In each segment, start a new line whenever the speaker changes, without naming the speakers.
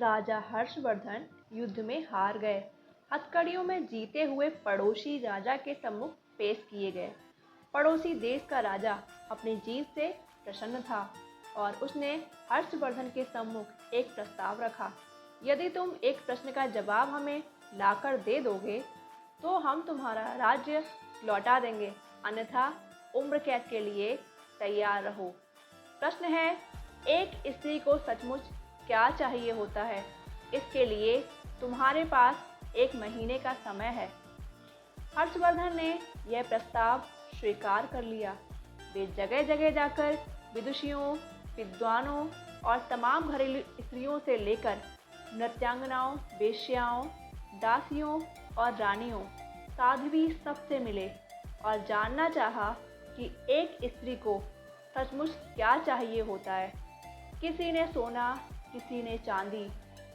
राजा हर्षवर्धन युद्ध में हार गए। हथकड़ियों में जीते हुए पड़ोसी राजा के सम्मुख पेश किए गए। पड़ोसी देश का राजा अपनी जीत से प्रसन्न था और उसने हर्षवर्धन के सम्मुख एक प्रस्ताव रखा। यदि तुम एक प्रश्न का जवाब हमें लाकर दे दोगे तो हम तुम्हारा राज्य लौटा देंगे, अन्यथा उम्र कैद के लिए तैयार रहो। प्रश्न है, एक स्त्री को सचमुच क्या चाहिए होता है? इसके लिए तुम्हारे पास 1 महीने का समय है। हर्षवर्धन ने यह प्रस्ताव स्वीकार कर लिया। वे जगह जगह जाकर विदुषियों, विद्वानों और तमाम घरेलू स्त्रियों से लेकर नृत्यांगनाओं, वेश्याओं, दासियों और रानियों, साध्वी सबसे मिले और जानना चाहा कि एक स्त्री को सचमुच क्या चाहिए होता है। किसी ने सोना, किसी ने चांदी,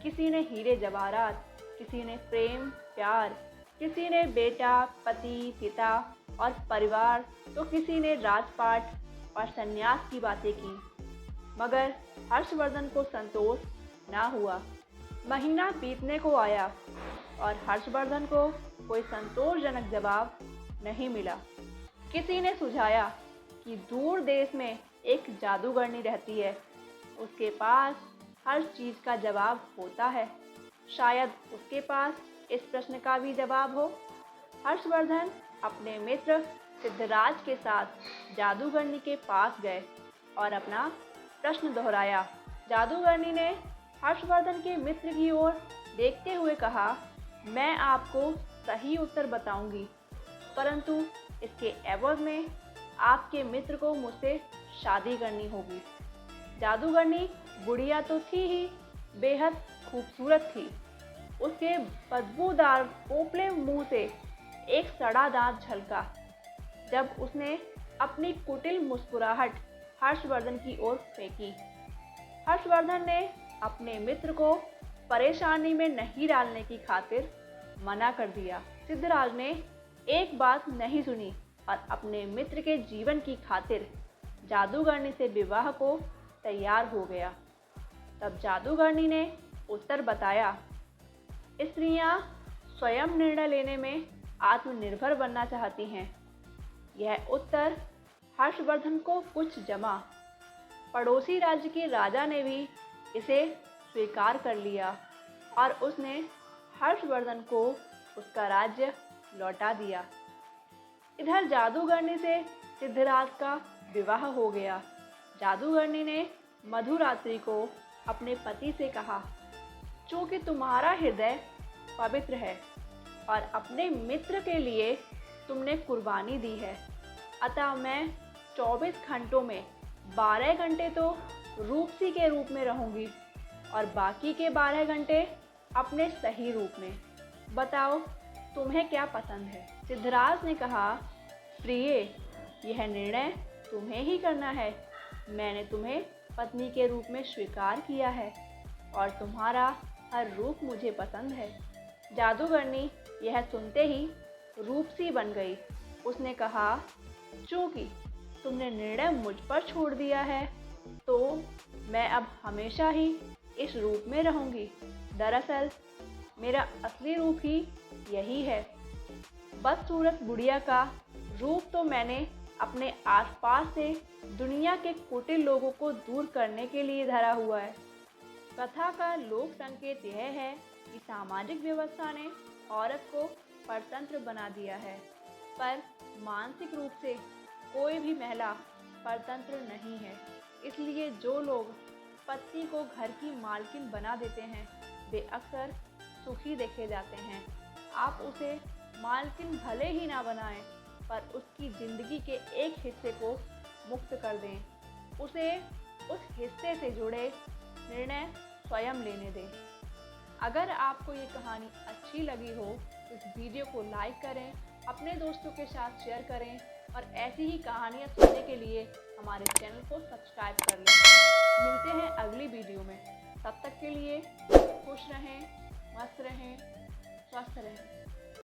किसी ने हीरे जवाहरात, किसी ने प्रेम प्यार, किसी ने बेटा, पति, पिता और परिवार, तो किसी ने राजपाट और संन्यास की बातें की। मगर हर्षवर्धन को संतोष ना हुआ। महीना बीतने को आया और हर्षवर्धन को कोई संतोषजनक जवाब नहीं मिला। किसी ने सुझाया कि दूर देश में एक जादूगरनी रहती है, उसके पास हर चीज़ का जवाब होता है, शायद उसके पास इस प्रश्न का भी जवाब हो। हर्षवर्धन अपने मित्र सिद्धराज के साथ जादूगरनी के पास गए और अपना प्रश्न दोहराया। जादूगरनी ने हर्षवर्धन के मित्र की ओर देखते हुए कहा, मैं आपको सही उत्तर बताऊंगी, परंतु इसके एवज में आपके मित्र को मुझसे शादी करनी होगी। जादूगरनी बुढ़िया तो थी ही, बेहद खूबसूरत थी। उसके बदबूदार पोपले मुंह से एक सड़ा दांत झलका जब उसने अपनी कुटिल मुस्कुराहट हर्षवर्धन की ओर फेंकी। हर्षवर्धन ने अपने मित्र को परेशानी में नहीं डालने की खातिर मना कर दिया। सिद्धराज ने एक बात नहीं सुनी और अपने मित्र के जीवन की खातिर जादूगरनी से विवाह को तैयार हो गया। तब जादूगरनी ने उत्तर बताया, स्त्रियां स्वयं निर्णय लेने में आत्मनिर्भर बनना चाहती हैं। यह उत्तर हर्षवर्धन को कुछ जमा। पड़ोसी राज्य के राजा ने भी इसे स्वीकार कर लिया और उसने हर्षवर्धन को उसका राज्य लौटा दिया। इधर जादूगरनी से सिद्धराज का विवाह हो गया। जादूगरनी ने मधुरात्रि को अपने पति से कहा, चूँकि तुम्हारा हृदय पवित्र है और अपने मित्र के लिए तुमने कुर्बानी दी है, अतः मैं 24 घंटों में 12 घंटे तो रूपसी के रूप में रहूंगी और बाकी के 12 घंटे अपने सही रूप में। बताओ तुम्हें क्या पसंद है? सिद्धराज ने कहा, प्रिय, यह निर्णय तुम्हें ही करना है। मैंने तुम्हें पत्नी के रूप में स्वीकार किया है और तुम्हारा हर रूप मुझे पसंद है। जादूगरनी यह सुनते ही रूपसी बन गई। उसने कहा, चूँकि तुमने निर्णय मुझ पर छोड़ दिया है तो मैं अब हमेशा ही इस रूप में रहूंगी। दरअसल मेरा असली रूप ही यही है। बदसूरत बुढ़िया का रूप तो मैंने अपने आसपास से दुनिया के कुटिल लोगों को दूर करने के लिए धरा हुआ है। कथा का लोक संकेत यह है कि सामाजिक व्यवस्था ने औरत को परतंत्र बना दिया है, पर मानसिक रूप से कोई भी महिला परतंत्र नहीं है। इसलिए जो लोग पति को घर की मालकिन बना देते हैं वे अक्सर सुखी देखे जाते हैं। आप उसे मालकिन भले ही ना बनाएं, पर उसकी ज़िंदगी के एक हिस्से को मुक्त कर दें। उसे उस हिस्से से जुड़े निर्णय स्वयं लेने दें। अगर आपको ये कहानी अच्छी लगी हो तो इस वीडियो को लाइक करें, अपने दोस्तों के साथ शेयर करें और ऐसी ही कहानियाँ सुनने के लिए हमारे चैनल को सब्सक्राइब कर लें। मिलते हैं अगली वीडियो में। तब तक के लिए खुश रहें, मस्त रहें, स्वस्थ रहें।